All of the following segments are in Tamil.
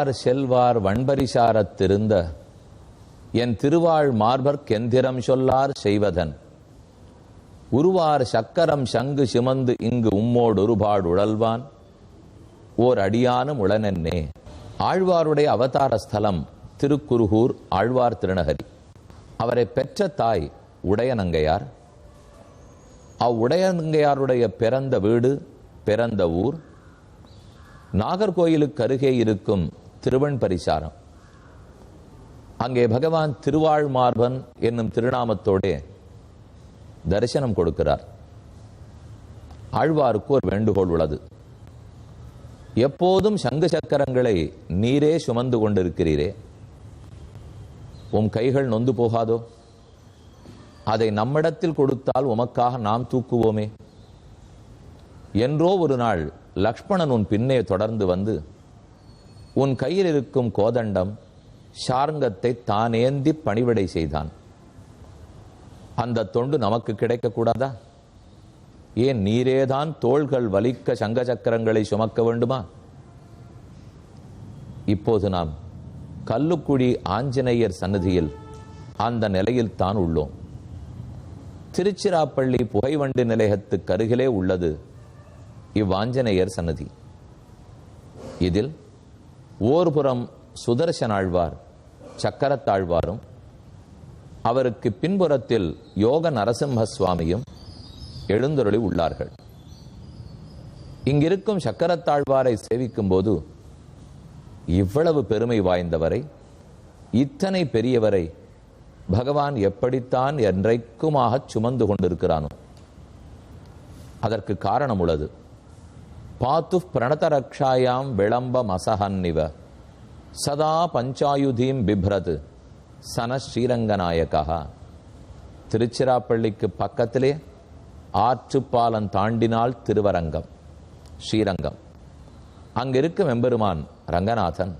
வருவார் செல்வார் வண்பரிசாரத்திருந்த என் திருவாள் மார்பர்க்கெந்திரம் சொல்லார் செய்வதன் உருவார் சக்கரம் சங்கு சிமந்து இங்கு உம்மோடு ஒருபாடு உழல்வான் ஓர் அடியானும் உளனென்னே. ஆழ்வாருடைய அவதார ஸ்தலம் திருக்குருகூர் ஆழ்வார் திருநகரி. அவரை பெற்ற தாய் உடையநங்கையார். அவ்வுடையநங்கையாருடைய பிறந்த வீடு பிறந்த ஊர் நாகர்கோயிலுக்கு அருகே இருக்கும் திருவண்பரிசாரம். அங்கே பகவான் திருவாழ்மார்பன் என்னும் திருநாமத்தோடே தரிசனம் கொடுக்கிறார். ஆழ்வாருக்கு ஒரு வேண்டுகோள் உள்ளது. எப்போதும் சங்கு சக்கரங்களை நீரே சுமந்து கொண்டிருக்கிறீரே, உம் கைகள் நொந்து போகாதோ? அதை நம்மிடத்தில் கொடுத்தால் உமக்காக நாம் தூக்குவோமே. என்றோ ஒரு நாள் லக்ஷ்மணன் உன் பின்னே தொடர்ந்து வந்து உன் கையில் இருக்கும் கோதண்டம் ஷார்ங்கத்தை தானேந்தி பணிவிடை செய்தான். அந்த தொண்டு நமக்கு கிடைக்கக்கூடாதா? ஏன் நீரேதான் தோள்கள் வலிக்க சங்க சக்கரங்களை சுமக்க வேண்டுமா? இப்போது நாம் கல்லுக்குழி ஆஞ்சநேயர் சன்னதியில் அந்த நிலையில் தான் உள்ளோம். திருச்சிராப்பள்ளி புகைவண்டி நிலையத்துக்கு அருகிலே உள்ளது இவ்வாஞ்சநேயர் சன்னதி. இதில் ஓர்புறம் சுதர்சனாழ்வார் சக்கரத்தாழ்வாரும் அவருக்கு பின்புறத்தில் யோக நரசிம்ம சுவாமியும் எழுந்தருளி உள்ளார்கள். இங்கிருக்கும் சக்கரத்தாழ்வாரை சேவிக்கும் போது இவ்வளவு பெருமை வாய்ந்தவரை, இத்தனை பெரியவரை பகவான் எப்படித்தான் என்றைக்குமாக சுமந்து கொண்டிருக்கிறானோ அதற்கு காரணம் உள்ளது. பாத்து பிரணதரக்ஷாயாம் விளம்பம் அசஹன்னிவ சதா பஞ்சாயுதீம் பிப்ரது சன ஸ்ரீரங்கநாயகா. திருச்சிராப்பள்ளிக்கு பக்கத்திலே ஆற்றுப்பாலம் தாண்டினால் திருவரங்கம் ஸ்ரீரங்கம். அங்கிருக்கும் எம்பெருமான் ரங்கநாதன்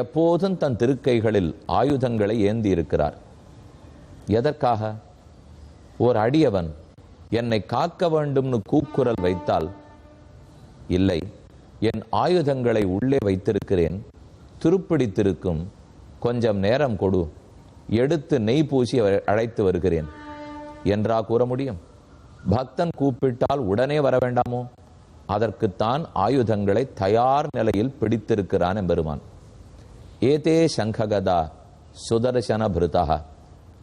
எப்போதும் தன் திருக்கைகளில் ஆயுதங்களை ஏந்தி இருக்கிறார். எதற்காக? ஓர் அடியவன் என்னை காக்க வேண்டும்னு கூக்குரல் வைத்தால், இல்லை, என் ஆயுதங்களை உள்ளே வைத்திருக்கிறேன், துருப்பிடித்திருக்கும், கொஞ்சம் நேரம் கொடு, எடுத்து நெய் பூசி அழைத்து வருகிறேன் என்றா கூற முடியும்? பக்தன் கூப்பிட்டால் உடனே வர வேண்டாமோ? அதற்குத்தான் ஆயுதங்களை தயார் நிலையில் பிடித்திருக்கிறான் எம்பெருமான். ஏதே சங்ககதா சுதர்சன பிருதா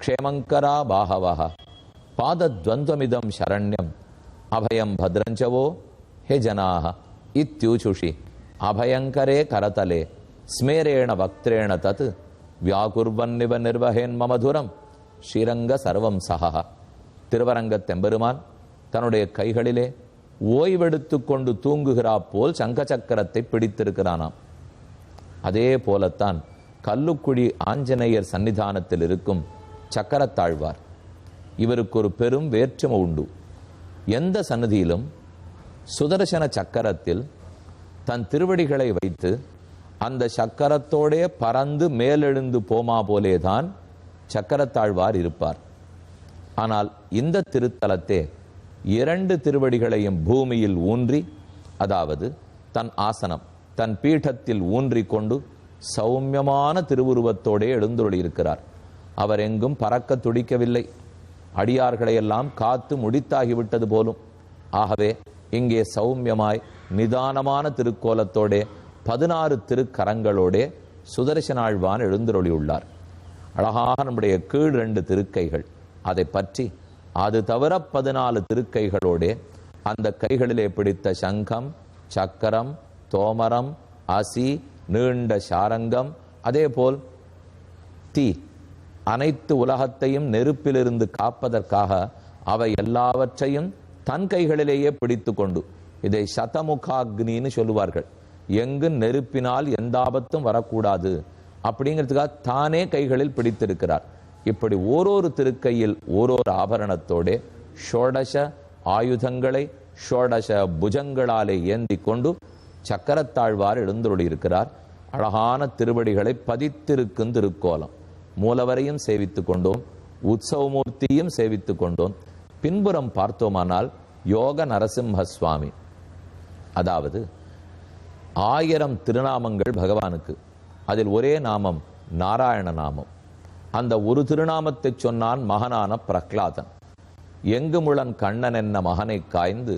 க்ஷேமங்கரா பாகவஹ பாதத்வந்த்வமிதம் சரண்யம் அபயம் பத்ரஞ்சவோ ஹே ஜனாஹ இத்யூசுஷி அபயங்கரே கரதலே ஸ்மேரேண வக்திரேண தத் வியாகுர்வன்னிவ நிர்வஹேன் மமதுரம் ஸ்ரீரங்க சர்வம் சஹா. திருவரங்கத்தெம்பெருமான் தன்னுடைய கைகளிலே ஓய்வெடுத்து கொண்டு தூங்குகிறா போல் சங்க சக்கரத்தை பிடித்திருக்கிறானாம். அதே போலத்தான் கல்லுக்குழி ஆஞ்சநேயர் சன்னிதானத்தில் இருக்கும் சக்கரத்தாழ்வார். இவருக்கு ஒரு பெரும் வேற்றுமை உண்டு. எந்த சன்னதியிலும் சுதர்சன சக்கரத்தில் தன் திருவடிகளை வைத்து அந்த சக்கரத்தோடே பறந்து மேலெழுந்து போமா போலேதான் சக்கரத்தாழ்வார் இருப்பார். ஆனால் இந்த திருத்தலத்தே இரண்டு திருவடிகளையும் பூமியில் ஊன்றி, அதாவது தன் ஆசனம் தன் பீഠத்தில் ஊன்றி கொண்டு சௌமியமான திருவுருவத்தோடே எழுந்துள்ளிருக்கிறார். அவர் எங்கும் பறக்க துடிக்கவில்லை. அடியார்களையெல்லாம் காத்து முடித்தாகிவிட்டது போலும். ஆகவே இங்கே சௌமியமாய் நிதானமான திருக்கோலத்தோடே 16 திருக்கரங்களோடே சுதர்சனாழ்வான் எழுந்தருளியுள்ளார். அழகாக நம்முடைய கீழ் 2 திருக்கைகள், அதை பற்றி அது தவிர 14 திருக்கைகளோடே அந்த கைகளிலே பிடித்த சங்கம், சக்கரம், தோமரம், அசி, நீண்ட சாரங்கம், அதே போல் தீ, அனைத்து உலகத்தையும் நெருப்பிலிருந்து காப்பதற்காக அவை எல்லாவற்றையும் தன் கைகளிலேயே பிடித்து கொண்டு, இதை சதமுகாக்னின்னு சொல்லுவார்கள். எங்கு நெருப்பினால் எந்த ஆபத்தும் வரக்கூடாது அப்படிங்கிறதுக்காக தானே கைகளில் பிடித்திருக்கிறார். இப்படி ஓரொரு திருக்கையில் ஓரொரு ஆபரணத்தோடே ஷோடச ஆயுதங்களை ஷோடச புஜங்களாலே ஏந்தி கொண்டு சக்கரத்தாழ்வார் எழுந்தருளியிருக்கிறார். அழகான திருவடிகளை பதித்திருக்கும் திருக்கோலம். மூலவரையும் சேவித்துக் கொண்டோம், உற்சவமூர்த்தியும் சேவித்துக் கொண்டோம். பின்புறம் பார்த்தோமானால் யோக நரசிம்ம சுவாமி, அதாவது 1000 திருநாமங்கள் பகவானுக்கு. அதில் ஒரே நாமம் நாராயண நாமம். அந்த ஒரு திருநாமத்தை சொன்னான் மகனான பிரகலாதன். எங்கு முழன் கண்ணன் என்ன மகனை காய்ந்து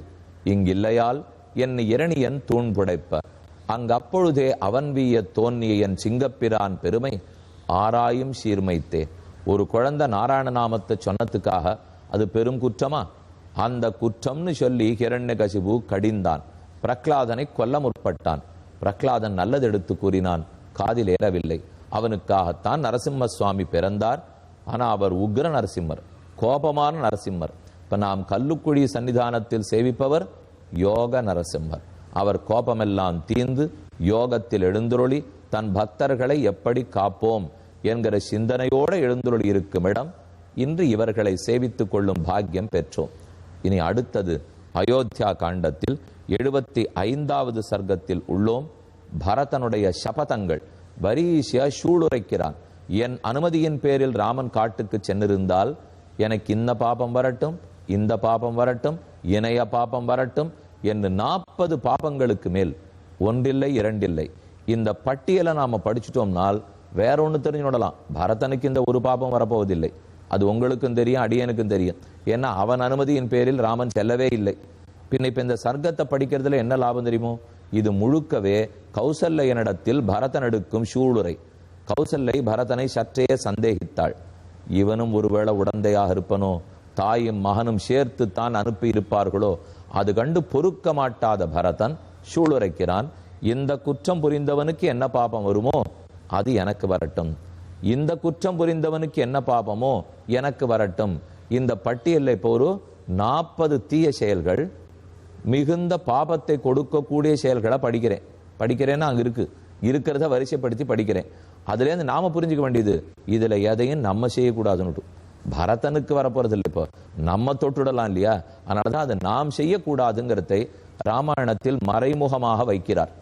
இங்கில்லையால் என் இரணியன் தூண் புடைப்ப அங்கப்பொழுதே அவன் வீய தோன்னிய என் சிங்கப்பிரான் பெருமை ஆராயும் சீர்மைத்தே. ஒரு குழந்தை நாராயண நாமத்தை சொன்னதுக்காக அது பெரும் குற்றமா? அந்த குற்றம்னு சொல்லி ஹிரண்யகசிபு கடிந்தான், பிரகலாதனை கொல்ல முற்பட்டான். பிரகலாதன் நல்லது எடுத்து கூறினான், காதில் ஏறவில்லை. அவனுக்காகத்தான் நரசிம்ம சுவாமி பிறந்தார். ஆனா அவர் உக்ர நரசிம்மர், கோபமான நரசிம்மர். இப்ப நாம் கல்லுக்குழி சன்னிதானத்தில் சேவிப்பவர் யோக நரசிம்மர். அவர் கோபமெல்லாம் தீர்ந்து யோகத்தில் எழுந்துருளி தன் பக்தர்களை எப்படி காப்போம் என்கிற சிந்தனையோடு எழுந்துருளி இருக்கும் இடம். இன்று இவர்களை சேவித்துக் கொள்ளும் பாக்கியம் பெற்றோம். இனி அடுத்தது அயோத்தியா காண்டத்தில் 75வது சர்க்கத்தில் உள்ளோம். பரதனுடைய சபதங்கள் வரிசையா சூளுரைக்கிறான். என் அனுமதியின் பேரில் ராமன் காட்டுக்கு சென்றிருந்தால் எனக்கு இந்த பாபம் வரட்டும், இந்த பாபம் வரட்டும், இணைய பாபம் வரட்டும் என்று 40 பாபங்களுக்கு மேல், ஒன்றில்லை இரண்டில்லை. இந்த பட்டியலை நாம படிச்சுட்டோம்னால் வேற ஒன்று தெரிஞ்சுடலாம். பரதனுக்கு இந்த ஒரு பாபம் வரப்போவதில்லை. அது உங்களுக்கும் தெரியும், அடியனுக்கும் தெரியும். ஏன்னா அவன் அனுமதியின் பேரில் ராமன் செல்லவே இல்லை. பின்ன இப்ப இந்த சர்க்கத்தை படிக்கிறதுல என்ன லாபம் தெரியுமோ? இது முழுக்கவே கௌசல்யனிடத்தில் பரதன் எடுக்கும் சூளுரை. கௌசல்யை பரதனை சற்றே சந்தேகித்தாள். இவனும் ஒருவேளை உடந்தையாக இருப்பனோ, தாயும் மகனும் சேர்த்து தான் அனுப்பி இருப்பார்களோ, அது கண்டு பொறுக்க மாட்டாத பரதன் சூளுரைக்கிறான். இந்த குற்றம் புரிந்தவனுக்கு என்ன பாபம் வருமோ அது எனக்கு வரட்டும், இந்த குற்றம் புரிந்தவனுக்கு என்ன பாபமோ எனக்கு வரட்டும். இந்த பட்டியலில் இப்போ ஒரு 40 தீய செயல்கள், மிகுந்த பாபத்தை கொடுக்கக்கூடிய செயல்களை படிக்கிறேன்னா அங்க இருக்கிறத வரிசைப்படுத்தி படிக்கிறேன். அதுலேருந்து நாம புரிஞ்சுக்க வேண்டியது, இதுல எதையும் நம்ம செய்யக்கூடாதுன்னு. பரதனுக்கு வரப்போறது இல்லை, இப்போ நம்ம தொட்டுடலாம் இல்லையா? அதனாலதான் அதை நாம் செய்யக்கூடாதுங்கிறதை ராமாயணத்தில் மறைமுகமாக வைக்கிறார்.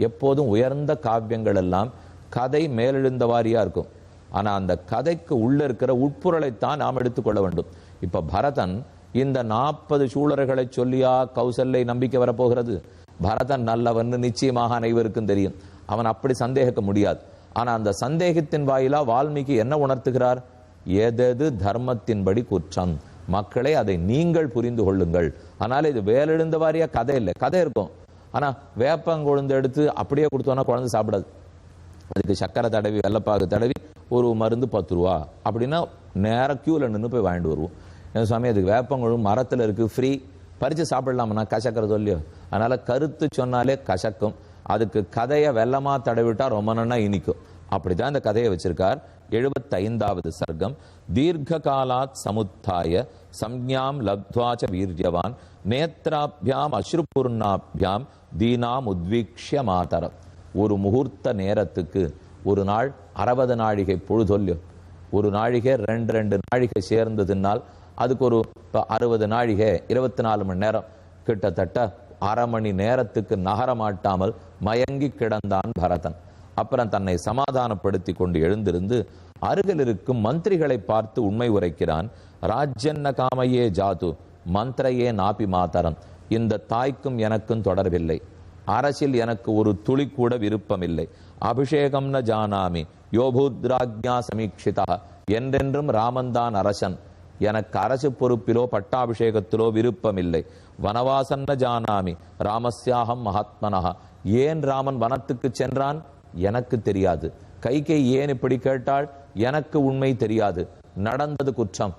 எப்போதும் உயர்ந்த காவியங்கள் எல்லாம் கதை மேலெழுந்த வாரியா இருக்கும். ஆனா அந்த கதைக்கு உள்ள இருக்கிற உட்பொருளைத்தான் நாம் எடுத்துக்கொள்ள வேண்டும். இப்ப பரதன் இந்த 40 சூழர்களை சொல்லியா கௌசல்யை நம்பிக்கை வரப்போகிறது? பரதன் நல்லவன் நிச்சயமாக அனைவருக்கும் தெரியும். அவன் அப்படி சந்தேகிக்க முடியாது. ஆனா அந்த சந்தேகத்தின் வாயிலா வால்மீகி என்ன உணர்த்துகிறார்? ஏதேது தர்மத்தின்படி குற்றம், மக்களை அதை நீங்கள் புரிந்து கொள்ளுங்கள். அதனால இது வேலெழுந்த வாரியா கதை இல்லை. கதை இருக்கும், ஆனா வேப்பங்கொழுந்து எடுத்து அப்படியே கொடுத்தோன்னா குழந்தை சாப்பிடாது. அதுக்கு சக்கரை தடவி வெள்ளப்பாகு தடவி ஒரு மருந்து 10 ரூபா அப்படின்னா நேரம் கியூல நின்று போய் வாங்கிட்டு வருவோம். என் சுவாமி அதுக்கு வேப்பங்கொழுந்து மரத்துல இருக்கு, ஃப்ரீ, பறிச்சு சாப்பிடலாம்னா கசக்கிற சொல்லியோ. அதனால கருத்து சொன்னாலே கசக்கும். அதுக்கு கதையை வெள்ளமா தடவிட்டா ரொம்ப நன்னா இனிக்கும். அப்படிதான் இந்த கதையை வச்சிருக்கார். 75வது சர்க்கம். தீர்க்க காலாத் சமுத்தாய சம்ஞாம் லப்த்வாச வீர்யவான் நேத்ராபியாம் அஸ்ருபூர்ணாபியாம் தீனாம் உத்வீக்ஷ்ய மாதரம். ஒரு முகூர்த்த நேரத்துக்கு ஒரு நாள் 60 நாழிகை பொழுதொல்லியோ. ஒரு நாழிகை 2 நாழிகை சேர்ந்ததுனால் அதுக்கு ஒரு 60 நாழிகை 24 மணி நேரம். கிட்டத்தட்ட அரை மணி நேரத்துக்கு நகரமாட்டாமல் மயங்கி கிடந்தான் பரதன். அப்புறம் தன்னை சமாதானப்படுத்தி கொண்டு எழுந்திருந்து அருகில் இருக்கும் மந்திரிகளை பார்த்து உண்மை உரைக்கிறான். ராஜ்யன்ன காமையே ஜாது மந்திரையே நாபி மாதரம். இந்த தாய்க்கும் எனக்கும் தொடர்பில்லை. அரசில் எனக்கு ஒரு துளி கூட விருப்பமில்லை. அபிஷேகம் ந ஜானாமி யோபூத்ராக்ஞா சமீட்சிதா. என்றென்றும் ராமன்தான் அரசன். எனக்கு அரசு பொறுப்பிலோ பட்டாபிஷேகத்திலோ விருப்பமில்லை. வனவாசன்ன ஜானாமி ராமஸ்யாகம் மகாத்மனஹா. ஏன் ராமன் வனத்துக்கு சென்றான் எனக்கு தெரியாது. கைகை ஏன் இப்படி கேட்டாள் எனக்கு உண்மை தெரியாது. நடந்தது குற்றம்,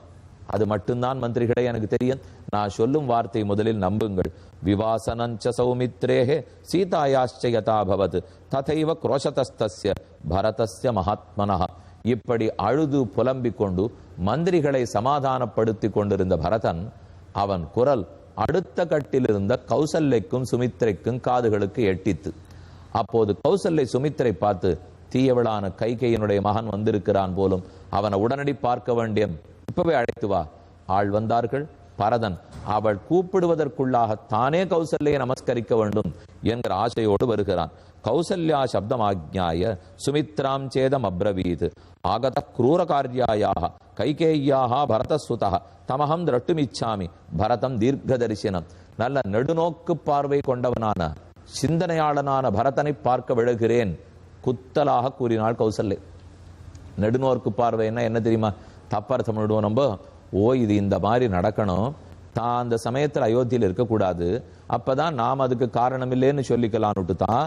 அது மட்டும்தான் மந்திரிகளே எனக்கு தெரியும். நான் சொல்லும் வார்த்தை முதலில் நம்புங்கள். விவாசனஞ்ச சௌமித்ரேஹே சீதாயாச்ச யதா பவத் ததைவ குரோஷதஸ்தஸ்ய பரதஸ்ய மகாத்மனஹா. இப்படி அழுது புலம்பிக் கொண்டு மந்திரிகளை சமாதானப்படுத்தி கொண்டிருந்த பரதன், அவன் குரல் அடுத்த கட்டில் இருந்த கௌசல்யக்கும் சுமித்திரைக்கும் காதுகளுக்கு எட்டித்து. அப்போது கௌசல்யை சுமித்திரை பார்த்து, தீயவளான கைகையினுடைய மகன் வந்திருக்கிறான் போலும், அவனை உடனடி பார்க்க வேண்டிய, இப்பவே அழைத்து வா. ஆள் வந்தார்கள். பரதன் அவள் கூப்பிடுவதற்குள்ளாக தானே கௌசல்யை நமஸ்கரிக்க வேண்டும் என்கிற ஆசையோடு வருகிறான். கௌசல்யா சப்தம் ஆக்ஞாய சுமித்ராம் சேதம் அப்ரவீத் ஆகத கிரூர காரியாயாக கைகேய்யாக பரதசுதா தமகம் திரட்டுமிச்சாமி பரதம் தீர்க்க தரிசனம். நல்ல நெடுநோக்கு பார்வை கொண்டவனான சிந்தனையாளனான பரதனை பார்க்க விழுகிறேன் குத்தலாக கூறினாள் கௌசல்யை. நெடுநோர்க்கு பார்வைன்னா என்ன தெரியுமா? தப்பர்த்தம் விடுவோம் நம்ம. இது இந்த மாதிரி நடக்கணும், தான் அந்த சமயத்தில் அயோத்தியில் இருக்கக்கூடாது, அப்பதான் நாம் அதுக்கு காரணம் இல்லைன்னு சொல்லிக்கலான்னுட்டு தான்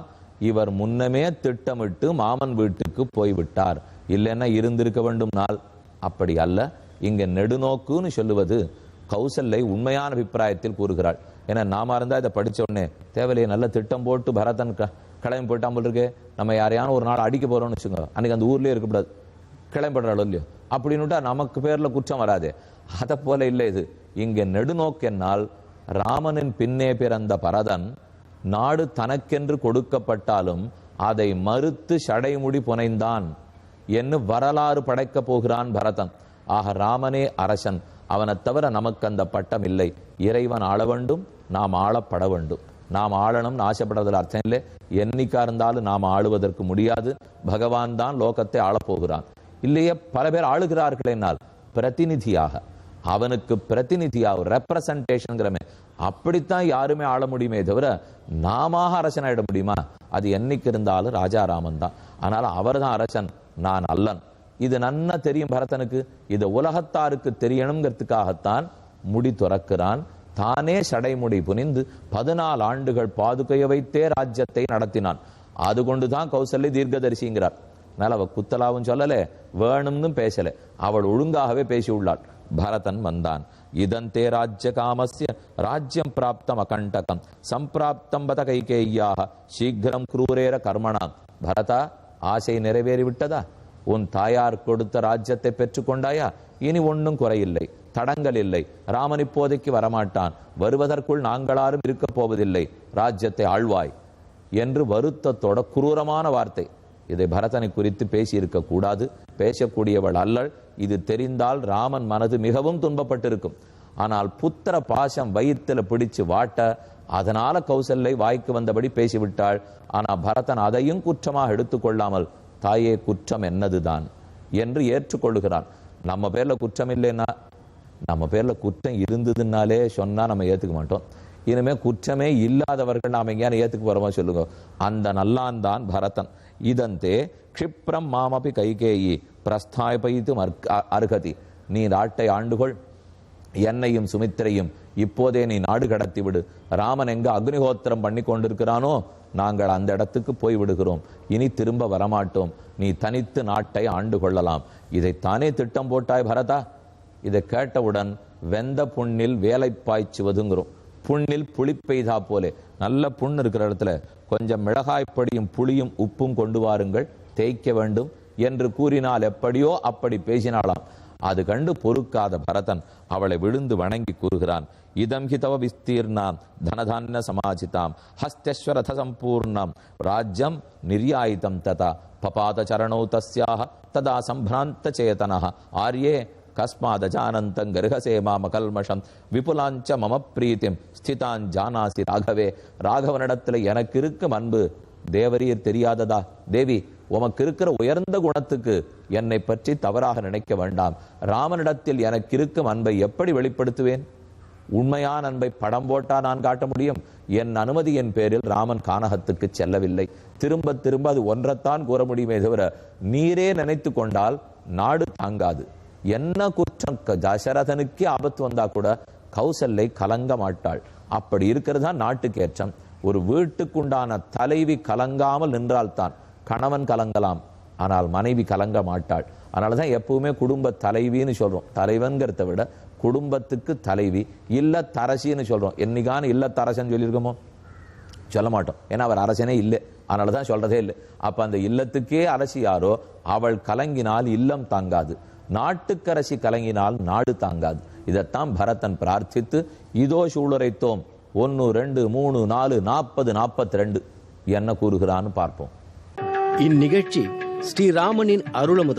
இவர் முன்னமே திட்டமிட்டு மாமன் வீட்டுக்கு போய்விட்டார். இல்லைன்னா இருந்திருக்க வேண்டும் நாள். அப்படி அல்ல. இங்க நெடுநோக்குன்னு சொல்லுவது கௌசல்யை உண்மையான அபிப்பிராயத்தில் கூறுகிறாள். ஏன்னா நாம இருந்தா இதை படிச்ச உடனே தேவையில்லையே, நல்ல திட்டம் போட்டு பரதன் கிளம்பி போயிட்டான் போல் இருக்கே, நம்ம யாரையான ஒரு நாள் அடிக்க போறோம்னு வச்சுக்கோங்க, அன்னைக்கு அந்த ஊர்லயே இருக்கக்கூடாது, கிளம்பிடுறாளோ இல்லையோ அப்படின்னுட்டா நமக்கு பேர்ல குற்றம் வராது. அதை போல இல்லை இது. இங்க நெடுநோக்கென்னால் ராமனின் பின்னே பிறந்த பரதன் நாடு தனக்கென்று கொடுக்கப்பட்டாலும் அதை மறுத்து சடைமுடி புனைந்தான் என்று வரலாறு படைக்கப் போகிறான் பரதன். ஆக ராமனே அரசன், அவனை தவிர நமக்கு அந்த பட்டம் இல்லை. இறைவன் ஆள வேண்டும், நாம் ஆளப்பட வேண்டும். நாம் ஆளணும்னு ஆசைப்படுறதுல அர்த்தம் இல்லை. என்னைக்கா இருந்தாலும் நாம் ஆளுவதற்கு முடியாது. பகவான் தான் லோகத்தை ஆளப்போகிறான். இல்லையே பல பேர் ஆளுகிறார்கள் என்னால் பிரதிநிதியாக, அவனுக்கு பிரதிநிதியாக ரெப்ரசன்டேஷன், அப்படித்தான் யாருமே ஆள முடியுமே தவிர நாம அரசனாயிட முடியுமா? அது என்னைக்கு இருந்தாலும் ராஜாராமன் தான். ஆனால் அவர் தான் அரசன், நான் அல்லன். இது நன்னா தெரியும் பரதனுக்கு. இது உலகத்தாருக்கு தெரியணுங்கிறதுக்காகத்தான் முடி துறக்கிறான். தானே சடைமுடி புனிந்து 14 ஆண்டுகள் பாதுகைய வைத்தே ராஜ்யத்தை நடத்தினான். அது கொண்டுதான் கௌசல்யை தீர்க்கதரிசிங்கிறார். அதனால அவ குத்தலாவும் சொல்லல, வேணும்னு பேசல, அவள் ஒழுங்காகவே பேசி உள்ளாள். பரதன் வந்தான். இதந்தே ராஜ்ய காமஸ்ய ராஜ்யம் பிராப்தம் அகண்டகம் சம்பிராப்தம் பத கைகேய்யாக சீக்கிரம் குரூரேர கர்மணாம். பரதா, ஆசை நிறைவேறிவிட்டதா? உன் தாயார் கொடுத்த ராஜ்யத்தை பெற்றுக்கொண்டாயா? இனி ஒன்றும் குறையில்லை, தடங்கள் இல்லை. ராமன் இப்போதைக்கு வரமாட்டான், வருவதற்குள் நாங்களாரும் இருக்க போவதில்லை, ராஜ்யத்தை ஆழ்வாய் என்று வருத்தத்தோட குரூரமான வார்த்தை. இதை பரதனை குறித்து பேசியிருக்க கூடாது, பேசக்கூடியவள் அல்லள். இது தெரிந்தால் ராமன் மனது மிகவும் துன்பப்பட்டிருக்கும். ஆனால் புத்திர பாசம் வயிற்றுல பிடிச்சு வாட்ட, அதனால கௌசல்யை வாய்க்கு வந்தபடி பேசிவிட்டாள். ஆனா பரதன் அதையும் குற்றமாக எடுத்துக்கொள்ளாமல் தாயே குற்றம் என்னதுதான் என்று ஏற்றுக்கொள்ளுகிறான். நம்ம பேர்ல குற்றம் இல்லைன்னா, நம்ம பேர்ல குற்றம் இருந்ததுனாலே சொன்னா நம்ம ஏத்துக்க மாட்டோம். இனிமே குற்றமே இல்லாதவர்கள் நாம எங்கேயான ஏத்துக்கு போறோமா சொல்லுங்க. அந்த நல்லான் தான் பரதன். இதந்தே க்ஷிப்ரம் மாமபி கைகேயி பிரஸ்தாயபயித்து அருகதி. நீ நாட்டை ஆண்டுகொள், என்னையும் சுமித்திரையும் இப்போதே நீ நாடு கடத்தி விடு. ராமன் எங்க அக்னிஹோத்திரம் பண்ணி கொண்டிருக்கிறானோ நாங்கள் அந்த இடத்துக்கு போய் விடுகிறோம், இனி திரும்ப வரமாட்டோம். நீ தனித்து நாட்டை ஆண்டு கொள்ளலாம். இதைத்தானே திட்டம் போட்டாய் பரதா? இதை கேட்டவுடன் வெந்த புண்ணில் வேலை பாய்ச்சுவதுங்கிறோம். புண்ணில் புளி பெய்தா போலே, நல்ல புண் இருக்கிற இடத்துல கொஞ்சம் மிளகாய்ப்பொடியும் புளியும் உப்பும் கொண்டு வாருங்கள், தேய்க்க வேண்டும் என்று கூறினால் எப்படியோ அப்படி பேசினாளாம். அது கண்டு பொறுக்காத பரதன் அவளை விழுந்து வணங்கி கூறுகிறான். இதம் ஹி தவ விஸ்தீர்ணாம் தனதான்ய சமாஜிதாம் ஹஸ்தஸ்வரத சம்பூர்ணம் ராஜ்யம் நிர்யாயிதம் ததா பபாத சரணோ தஸ்யாக ததா சம்பிராந்த சேதனः ஆர்யே கஸ்மாதஜானந்தம் கர்ஹசே மாம கல்மஷம் விபுலாஞ்ச மம பிரீத்திம் ஸ்திதான் ஜானாசி ராகவே. ராகவனிடத்துல எனக்கு இருக்கும் அன்பு தேவரீர் தெரியாததா? தேவி, உமக்கு இருக்கிற உயர்ந்த குணத்துக்கு என்னை பற்றி தவறாக நினைக்க வேண்டாம். ராமனிடத்தில் எனக்கு இருக்கும் அன்பை எப்படி வெளிப்படுத்துவேன்? உண்மையான அன்பை படம் போட்டா நான் காட்ட முடியும். என் அனுமதியின் பேரில் ராமன் கானகத்துக்கு செல்லவில்லை. திரும்ப திரும்ப அது ஒன்றைத்தான் கூற முடியுமே தவிர நீரே நினைத்து கொண்டால் நாடு தாங்காது. என்ன குற்றம், தசரதனுக்கே ஆபத்து வந்தா கூட கௌசல்யை கலங்க மாட்டாள். அப்படி இருக்கிறதா நாட்டுக்கு ஏற்றம். ஒரு வீட்டுக்குண்டான தலைவி கலங்காமல் நின்றால்தான் கணவன் கலங்கலாம், ஆனால் மனைவி கலங்க மாட்டாள். அதனாலதான் எப்பவுமே குடும்ப தலைவின்னு சொல்றோம். தலைவன்கிறத விட குடும்பத்துக்கு தலைவி, இல்ல தரசின்னு சொல்றோம். என்னைக்கான இல்ல தரசன்னு சொல்லியிருக்கோமோ? சொல்ல மாட்டோம். ஏன்னா அவர் அரசனே இல்லை, அதனாலதான் சொல்றதே இல்லை. அப்ப அந்த இல்லத்துக்கே அரசி யாரோ அவள் கலங்கினால் இல்லம் தாங்காது, நாட்டுக்கரசி கலங்கினால் நாடு தாங்காது. இதைத்தான் பரதன் பிரார்த்தித்து இதோ சூளுரைத்தோம் 1 2 3 4 40 42 என்ன கூறுகிறான்னு பார்ப்போம். இந்நிகழ்ச்சி ஸ்ரீராமனின் அருளமுதம்.